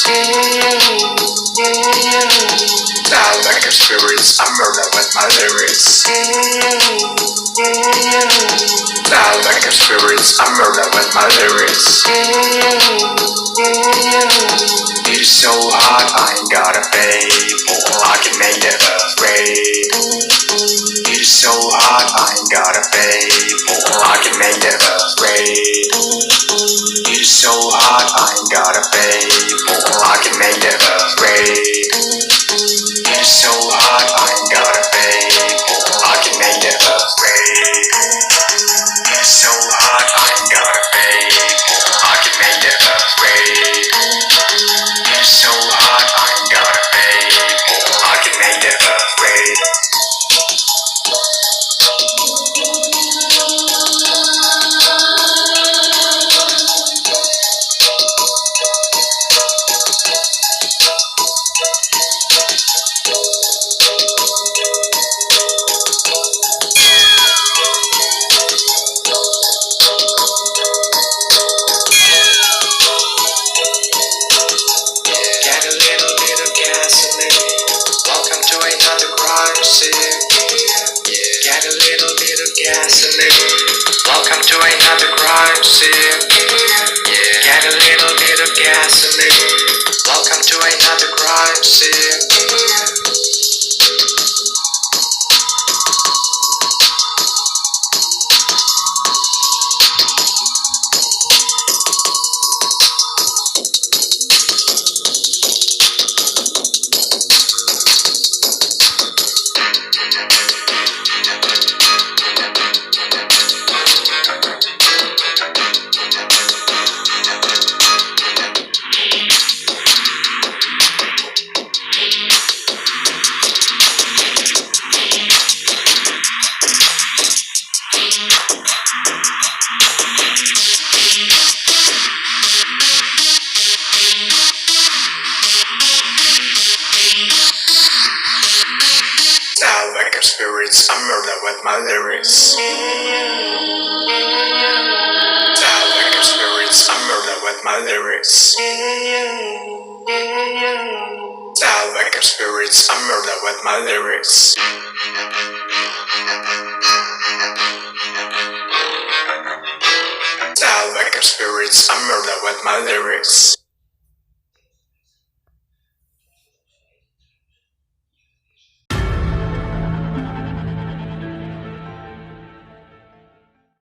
Sound like a spirits, I murder with my lyrics. Sound like a spirits, I murder with my lyrics. You're so hot, I ain't gotta pay for. I can make it afraid. You're so hot, I ain't gotta pay for. I can make it afraid. You're so hot, I ain't gotta pay for. I can make it afraid. You're so hot, I ain't gotta pay for. I can make it afraid. You're so hot, I ain't gotta pay for. I can make it afraid. You're so hot, I ain't gotta pay for. I can make it afraid. Get a little bit of gasoline. Welcome to another crime scene. Get a little bit of gasoline. Welcome to another crime scene. Get a little bit of gasoline. Welcome to another crime scene. Sound like a spirits, I murder with my lyrics. Sound like a spirits, I murder with my lyrics. Sound like a spirits, I murder with my lyrics. Sound like a spirits, I murder with my lyrics.